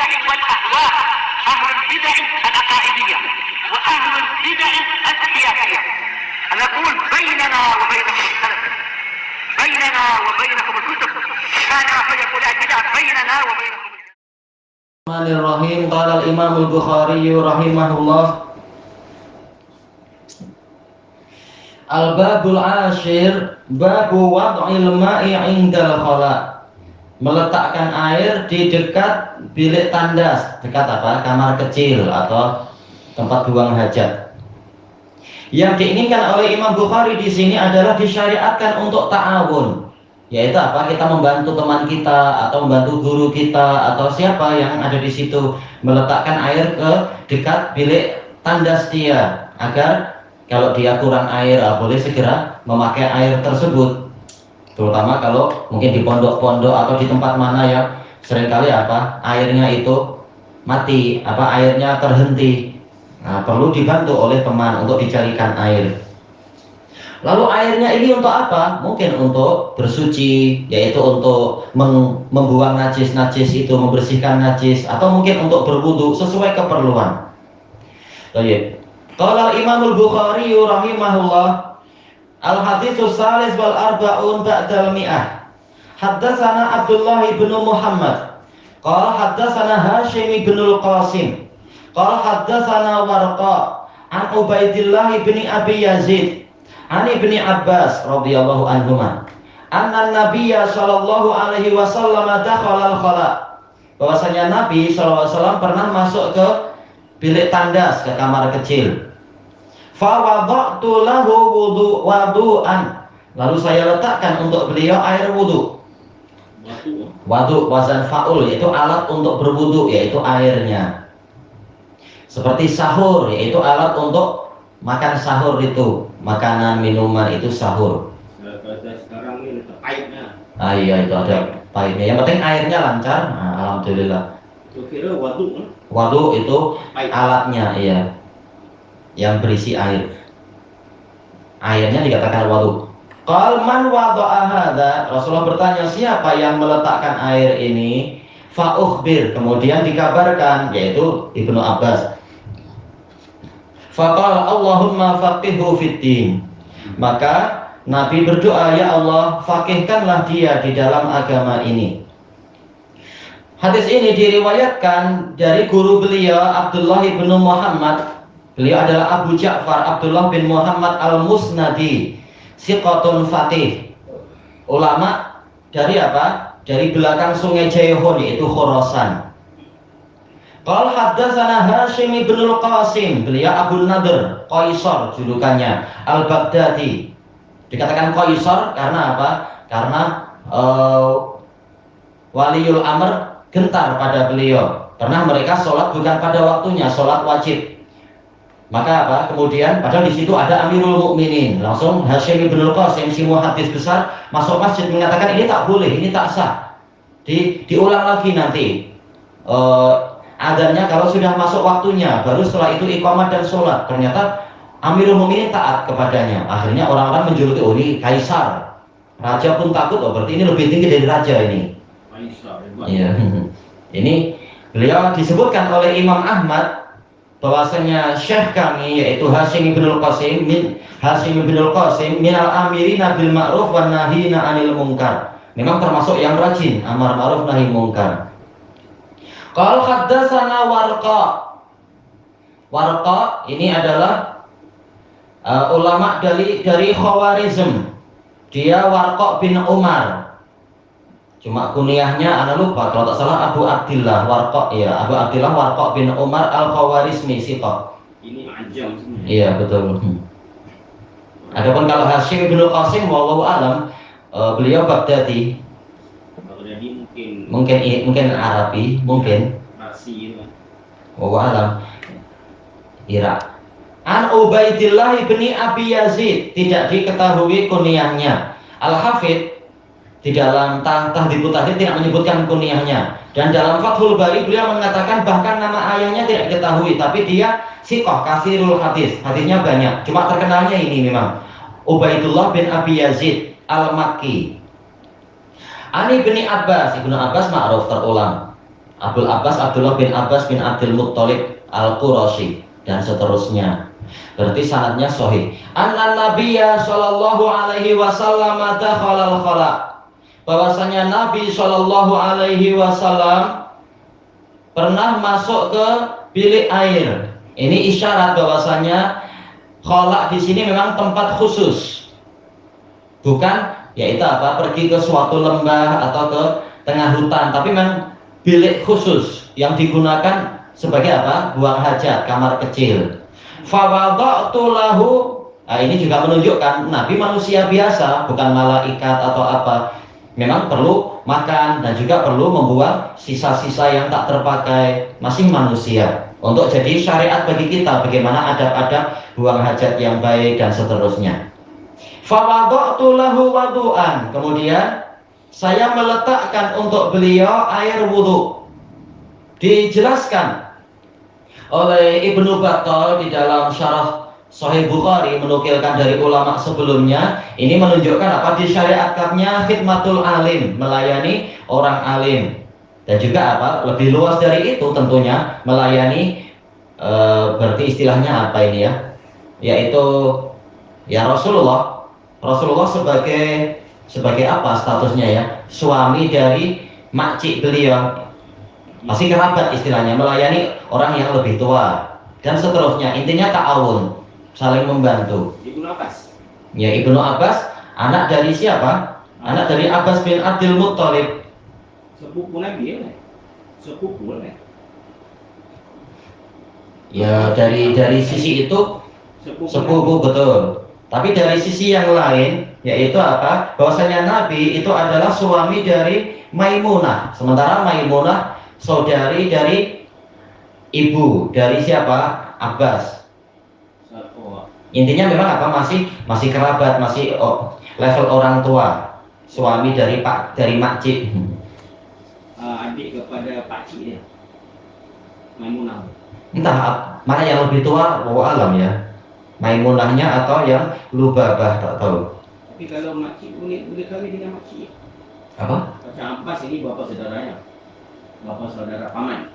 البدع والأهواء، أهل البدع العقائدية وأهل البدع السياسية. نقول بيننا وبينكم السلف، بيننا وبينكم الكتب، كان فيقول البدع بيننا وبينكم. Bismillahirrahmanirrahim. Qala al-Imam al-Bukhari rahimahullah. Al-babul ashir, babu wad'il ma'i 'indal khala. Meletakkan air di dekat bilik tandas. Dekat apa? Kamar kecil atau tempat buang hajat. Yang diinginkan oleh Imam Bukhari di sini adalah disyariatkan untuk ta'awun. Yaitu apa? Kita membantu teman kita atau membantu guru kita atau siapa yang ada di situ, meletakkan air ke dekat bilik tandas dia agar kalau dia kurang air boleh segera memakai air tersebut. Terutama kalau mungkin di pondok-pondok atau di tempat mana yang seringkali airnya itu mati, airnya terhenti. Nah, perlu dibantu oleh teman untuk dicarikan air. Lalu airnya ini untuk apa? Mungkin untuk bersuci, yaitu untuk membuang najis-najis itu, membersihkan najis, atau mungkin untuk berwudu sesuai keperluan. Baik. Qala Imam Al-Bukhari rahimahullah, al-haditsus salis wal arba'un ba'dal mi'ah. Haddatsana Abdullah bin Muhammad. Qala haddatsana Hashim bin Al-Qasim. Qala haddatsana Warqa an Ubaidillah bin Abi Yazid. Ani bin Abbas radhiyallahu anhuma anna Nabiyya sallallahu alaihi wasallam dakhala al-khala. Bahwasanya Nabi sallallahu alaihi wasallam pernah masuk ke bilik tandas, ke kamar kecil. Fa wada'tu lahu wudu'an. Lalu saya letakkan untuk beliau air wudu. Wudu wazan fa'ul, yaitu alat untuk berwudu, yaitu airnya. Seperti sahur, yaitu alat untuk makan sahur itu, makanan minuman itu sahur. Sekarang ini pahitnya. Iya, itu ada pahitnya. Yang penting airnya lancar. Nah, alhamdulillah. Kira waduk. Waduk itu alatnya, iya, yang berisi air. Airnya dikatakan waduk. Qal man wada'a hadza? Rasulullah bertanya, siapa yang meletakkan air ini? Fa ukhbir, kemudian dikabarkan, yaitu Ibnu Abbas. Faqala Allahumma faqihhu fiddin. Maka Nabi berdoa, ya Allah, faqihkanlah dia di dalam agama ini. Hadis ini diriwayatkan dari guru beliau Abdullah bin Muhammad. Beliau adalah Abu Ja'far Abdullah bin Muhammad al-Musnadi, siqatun fatih. Ulama dari apa? Dari belakang sungai Jayhun, yaitu Khurasan. Qala haddatsana Hashim bin Al-Qasim, beliau Abu Nadhr Qaisar julukannya, Al-Baghdadi. Dikatakan Qaisar karena apa? Karena waliul amr gentar pada beliau, karena mereka sholat bukan pada waktunya, sholat wajib. Maka apa? Kemudian padahal di situ ada Amirul Mukminin, langsung Hashim bin Al-Qasim, si muhaddits besar, masuk masjid mengatakan ini tak boleh, ini tak sah. Diulang lagi nanti. Adanya kalau sudah masuk waktunya, baru setelah itu iqamah dan sholat. Ternyata Amirul Mukminin taat kepadanya. Akhirnya orang-orang menjuluki, oh ini kaisar. Raja pun takut, oh berarti ini lebih tinggi dari raja ini. Iya. Ini beliau disebutkan oleh Imam Ahmad bahwasanya syekh kami yaitu Hashim bin Al-Qasim min al-amirina bil ma'ruf wan nahina 'anil munkar. Memang termasuk yang rajin amar ma'ruf nahi munkar. Qala haddatsana Warqa ini adalah ulama dari Khawarizm. Dia Warqa bin Umar. Cuma kunyahnya ana lupa, kalau tak salah Abu Abdillah Warqa, ya Abu Abdillah Warqa bin Umar al-Khawarizmi siqah. Ini ajam sebenarnya. Iya betul. Adapun kalau Hashim bin Qasim wallahu alam, beliau Baghdadi. Baghdadi mungkin Arabi, mungkin Parsi itu. Wallahu alam. Irak. An Ubaidillah bin Abi Yazid, tidak diketahui kunyahnya. Al-Hafidz di dalam Tahdhibut Tahdhib tidak menyebutkan kunyahnya, dan dalam Fathul Bari beliau mengatakan bahkan nama ayahnya tidak diketahui, tapi dia siqah kasirul hadis, hadisnya banyak, cuma terkenalnya ini memang Ubaidullah bin Abi Yazid Al-Makki. Ani bin Abbas, Ibnu Abbas ma'ruf terulang. Abdul Abbas Abdullah bin Abbas bin Abdul Muttalib Al-Qurashi dan seterusnya. Berarti sanadnya sahih. Anna Nabiyya sallallahu alaihi wasallam dakhala al-khala. Bahwasanya Nabi sallallahu alaihi wasallam pernah masuk ke bilik air. Ini isyarat bahwasanya khala di sini memang tempat khusus. Bukan yaitu apa? Pergi ke suatu lembah atau ke tengah hutan, tapi memang bilik khusus yang digunakan sebagai apa? Buang hajat, kamar kecil. Fawadatu lahu. Nah, ini juga menunjukkan Nabi manusia biasa, bukan malaikat atau apa. Memang perlu makan dan juga perlu membuang sisa-sisa yang tak terpakai, masih manusia. Untuk jadi syariat bagi kita bagaimana adab-adab buang hajat yang baik dan seterusnya. Fawadatu lahu wadu'an. Kemudian saya meletakkan untuk beliau air wudhu. Dijelaskan oleh Ibnu Battal di dalam syarah Sahih Bukhari, menukilkan dari ulama sebelumnya. Ini menunjukkan apa? Disyariatkannya khidmatul alim, melayani orang alim. Dan juga apa? Lebih luas dari itu tentunya melayani berarti istilahnya apa ini ya? Yaitu ya Rasulullah sebagai apa statusnya ya? Suami dari makcik beliau, masih kerabat istilahnya, melayani orang yang lebih tua dan seterusnya. Intinya ta'awun, saling membantu. Ibnu Abbas. Ya, Ibnu Abbas anak dari siapa? Anak dari Abbas bin Abdul Muttalib. Sepupu Nabi ya. Sepupu ya. Ya, dari sisi itu sepupu betul. Tapi dari sisi yang lain, yaitu apa? Bahwasanya Nabi itu adalah suami dari Maimunah. Sementara Maimunah saudari dari ibu dari siapa? Abbas. Intinya memang apa? Masih kerabat, masih level orang tua. Suami dari makcik. Adik kepada pakcik dia. Maimunah. Entah mana yang lebih tua, wallahu alam ya. Maimunahnya atau yang Lubabah, tak tahu. Tapi kalau makcik boleh kahwin dengan makcik. Apa? Macam Abbas ini bapa saudaranya. Bapa saudara paman.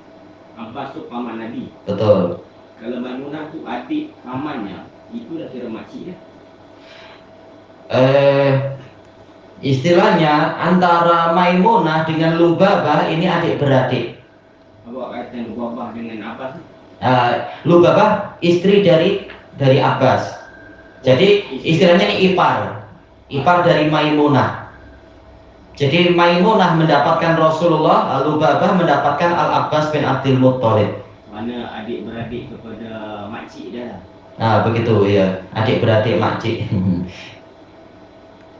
Abbas tu paman Nabi. Betul. Kalau Maimunah tu adik pamannya, itu dah kira makcik ya. Istilahnya antara Maimunah dengan Lubabah ini adik beradik. Awak kaitan Lubabah dengan Abbas? Lubabah istri dari Abbas. Jadi istilahnya ini ipar dari Maimunah. Jadi Maimunah mendapatkan Rasulullah, Lubabah mendapatkan Al-Abbas bin Abdul Muttalib. Mana adik beradik kepada makcik dia. Nah begitu ya, adik beradik makcik.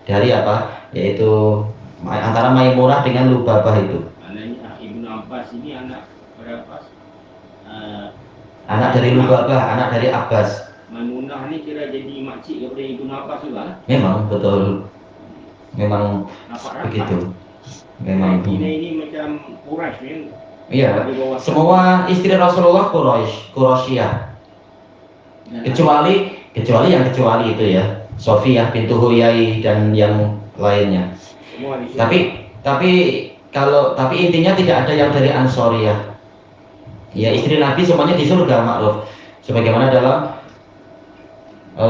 Dari apa? Yaitu antara Maimunah dengan Lubabah itu. Maknanya Ibnu Abbas ini anak berapa? Anak dari Lubabah, anak dari Abbas. Maimunah ni kira jadi makcik kepada Ibnu Abbas juga. Memang betul. Memang begitu. Memang ini macam Quraisy ni. iya. Semua istri Rasulullah Quraisyah. Kecuali itu ya. Sofiyah bintu Huyai dan yang lainnya. Tapi intinya tidak ada yang dari Ansoriyah. Ya, istri Nabi semuanya di surga, maklum. Sebagaimana dalam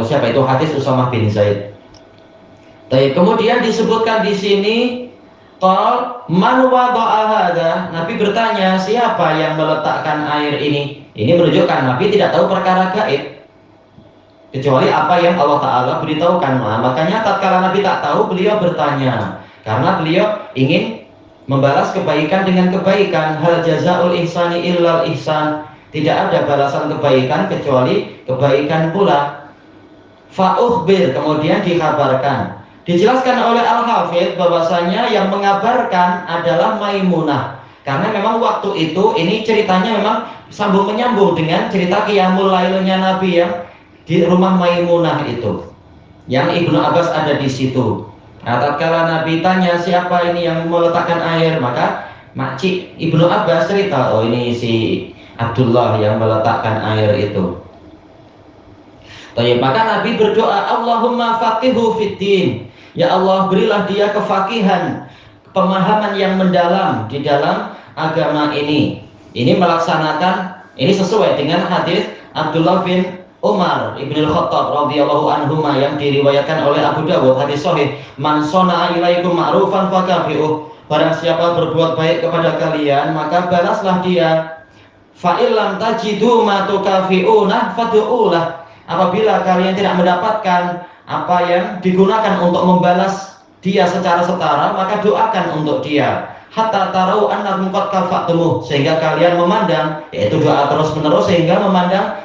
siapa itu hadis Usamah bin Zaid. Kemudian disebutkan di sini man wada'a hadza. Nabi bertanya, siapa yang meletakkan air ini? Ini menunjukkan Nabi tidak tahu perkara gaib, kecuali apa yang Allah Ta'ala beritahukan. Nah, makanya tatkala Nabi tak tahu, beliau bertanya, karena beliau ingin membalas kebaikan dengan kebaikan. Hal jazaul ihsani illal ihsan. Tidak ada balasan kebaikan kecuali kebaikan pula. Fa'ukhbir, kemudian dikabarkan. Dijelaskan oleh Al-Hafidh bahwasanya yang mengabarkan adalah Maimunah. Karena memang waktu itu ini ceritanya memang sambung menyambung dengan cerita Qiyamul Lailnya Nabi yang di rumah Maimunah itu. Yang Ibnu Abbas ada di situ. Nah, tatkala Nabi tanya siapa ini yang meletakkan air, maka makcik Ibnu Abbas cerita, oh ini si Abdullah yang meletakkan air itu. Maka Nabi berdoa, Allahumma faqihu fiddin. Ya Allah, berilah dia kefakihan, pemahaman yang mendalam di dalam agama ini. Ini melaksanakan, ini sesuai dengan hadis Abdullah bin Umar ibn al-Khattab radhiyallahu anhuma yang diriwayatkan oleh Abu Dawud, hadis sahih, man sana'a ilaikum ma'rufan fakafi'uh. Barang siapa berbuat baik kepada kalian, maka balaslah dia. Fa illam tajidu ma tukafi'una fad'ulah. Apabila kalian tidak mendapatkan apa yang digunakan untuk membalas dia secara setara, maka doakan untuk dia. Hatta tarau annakum qad kafa'tumuh, sehingga kalian memandang, yaitu doa terus menerus sehingga memandang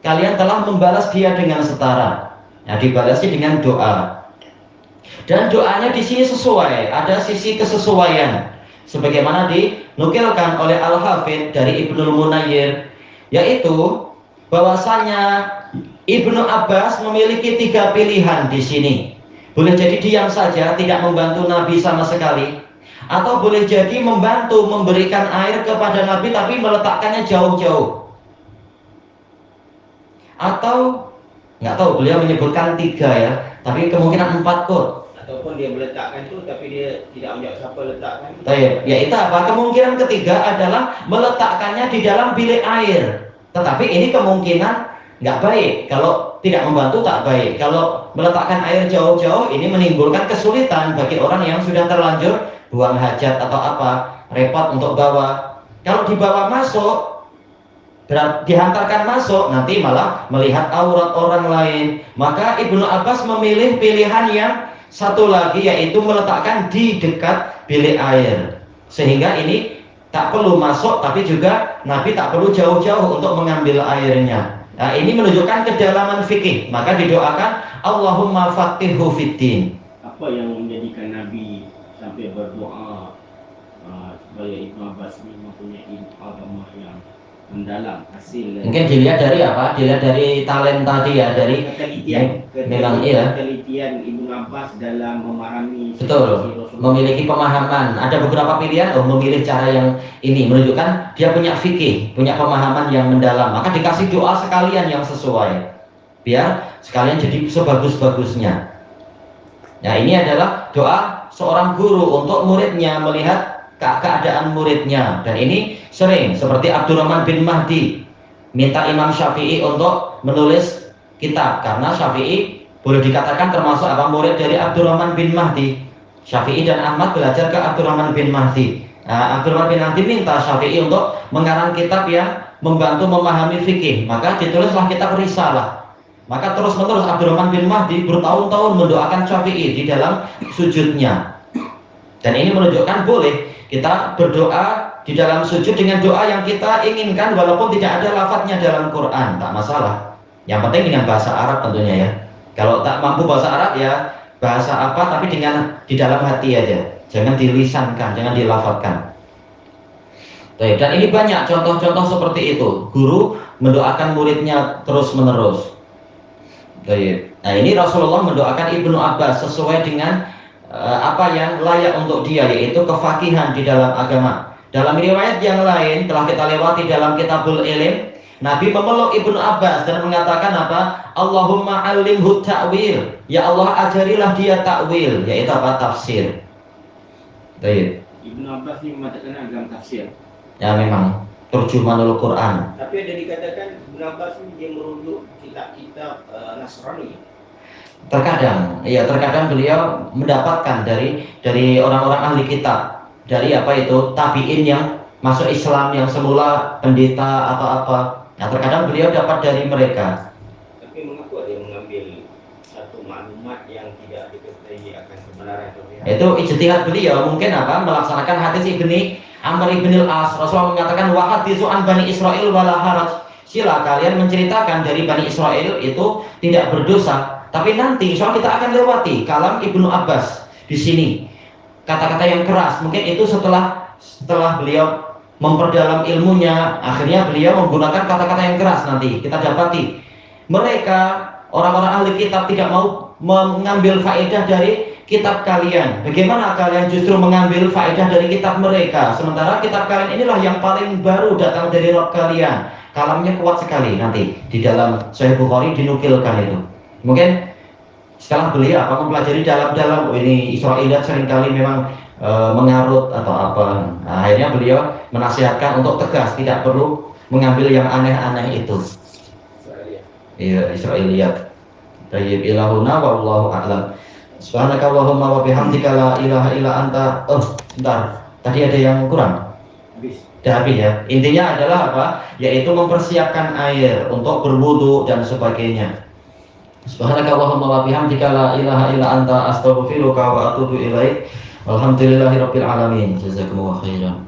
kalian telah membalas dia dengan setara. Nah, dibalasi dengan doa. Dan doanya di sini sesuai, ada sisi kesesuaian. Sebagaimana dinukilkan oleh Al-Hafidz dari Ibnul Munayyir, yaitu bahwasanya Ibnu Abbas memiliki 3 pilihan di sini. Boleh jadi diam saja, tidak membantu Nabi sama sekali, atau boleh jadi membantu memberikan air kepada Nabi tapi meletakkannya jauh-jauh. Atau nggak tahu, beliau menyebutkan 3 ya, tapi kemungkinan 4 kot. Ataupun dia meletakkan itu tapi dia tidak menjawab siapa letakkan. Ya itu apa? Kemungkinan ketiga adalah meletakkannya di dalam bilik air. Tetapi ini kemungkinan nggak baik. Kalau tidak membantu tak baik. Kalau meletakkan air jauh-jauh ini menimbulkan kesulitan bagi orang yang sudah terlanjur buang hajat atau apa, repot untuk bawa. Kalau dibawa masuk, dihantarkan masuk, nanti malah melihat aurat orang lain. Maka Ibnu Abbas memilih pilihan yang satu lagi, yaitu meletakkan di dekat bilik air, sehingga ini tak perlu masuk, tapi juga Nabi tak perlu jauh-jauh untuk mengambil airnya. Nah, ini menunjukkan kedalaman fikih. Maka didoakan Allahumma faqihhu fiddin. Apa yang menjadikan Nabi sampai berdoa supaya Ibnu Abbas ini mempunyai agama yang mendalam, hasil Mungkin dilihat dari apa? Dilihat dari talent tadi ya, dari ketelitian Ibnu Abbas dalam memahami. Betul, memiliki pemahaman. Ada beberapa pilihan, memilih cara yang ini menunjukkan dia punya fikih, punya pemahaman yang mendalam. Maka dikasih doa sekalian yang sesuai, biar sekalian jadi sebagus-bagusnya. Nah, ini adalah doa seorang guru untuk muridnya, melihat keadaan muridnya. Dan ini sering, seperti Abdurrahman bin Mahdi minta Imam Syafi'i untuk menulis kitab, karena Syafi'i boleh dikatakan termasuk apa, murid dari Abdurrahman bin Mahdi. Syafi'i dan Ahmad belajar ke Abdurrahman bin Mahdi. Abdurrahman bin Mahdi minta Syafi'i untuk mengarang kitab yang membantu memahami fikih, maka ditulislah kitab Risalah. Maka terus-menerus Abdurrahman bin Mahdi bertahun-tahun mendoakan Syafi'i di dalam sujudnya. Dan ini menunjukkan boleh kita berdoa di dalam sujud dengan doa yang kita inginkan, walaupun tidak ada lafadznya dalam Quran, tak masalah. Yang penting dengan bahasa Arab tentunya ya. Kalau tak mampu bahasa Arab ya bahasa apa, tapi dengan di dalam hati aja. Jangan dilisankan, jangan dilafadzkan. Dan ini banyak contoh-contoh seperti itu. Guru mendoakan muridnya terus-menerus. Nah, ini Rasulullah mendoakan Ibnu Abbas sesuai dengan apa yang layak untuk dia, yaitu kefakihan di dalam agama. Dalam riwayat yang lain telah kita lewati dalam Kitabul Ilm, Nabi memeluk Ibnu Abbas dan mengatakan apa? Allahumma alimhu ta'wil. Ya Allah, ajarilah dia ta'wil, yaitu apa? Tafsir. Ibnu Abbas ini mematakan agama tafsir. Ya memang terjemahanul Quran. Tapi ada dikatakan Ibnu Abbas ini dia merujuk kitab-kitab Nasrani. Terkadang beliau mendapatkan dari orang-orang ahli kitab, dari apa itu tabiin yang masuk Islam yang semula pendeta atau apa. Nah, terkadang beliau dapat dari mereka. Tapi mengapa dia mengambil satu maklumat yang tidak diketahui akan kebenaran itu? Itu ijtihad beliau, mungkin apa? Melaksanakan hadis Ibni Amr ibn al-As. Rasulullah mengatakan wa haditsu an Bani Israil wala haraj. Sila kalian menceritakan dari Bani Israil itu tidak berdosa. Tapi nanti insya Allah kita akan lewati kalam Ibnu Abbas di sini. Kata-kata yang keras, mungkin itu setelah beliau memperdalam ilmunya, akhirnya beliau menggunakan kata-kata yang keras. Nanti kita dapati mereka orang-orang ahli kitab tidak mau mengambil faedah dari kitab kalian. Bagaimana kalian justru mengambil faedah dari kitab mereka, sementara kitab kalian inilah yang paling baru datang dari Rabb kalian. Kalamnya kuat sekali. Nanti di dalam Sahih Bukhari dinukilkan itu. Mungkin setelah beliau mempelajari dalam-dalam, ini Israiliyat seringkali memang mengarut atau apa. Nah, akhirnya beliau menasihatkan untuk tegas, tidak perlu mengambil yang aneh-aneh itu. Iya, Israiliyat. Tayyib ilahuna wallahu a'lam. Subhanakallahumma wa bihamdika la ilaha illa anta. Oh, bentar. Tadi ada yang kurang. Sudah habis ya. Intinya adalah apa? Yaitu mempersiapkan air untuk berwudu dan sebagainya. Subhanakallahumma wa bihamdika la ilaha illa anta astaghfiruka wa atubu ilaik. Alhamdulillahirabbil alamin. Jazakumullahu khairan.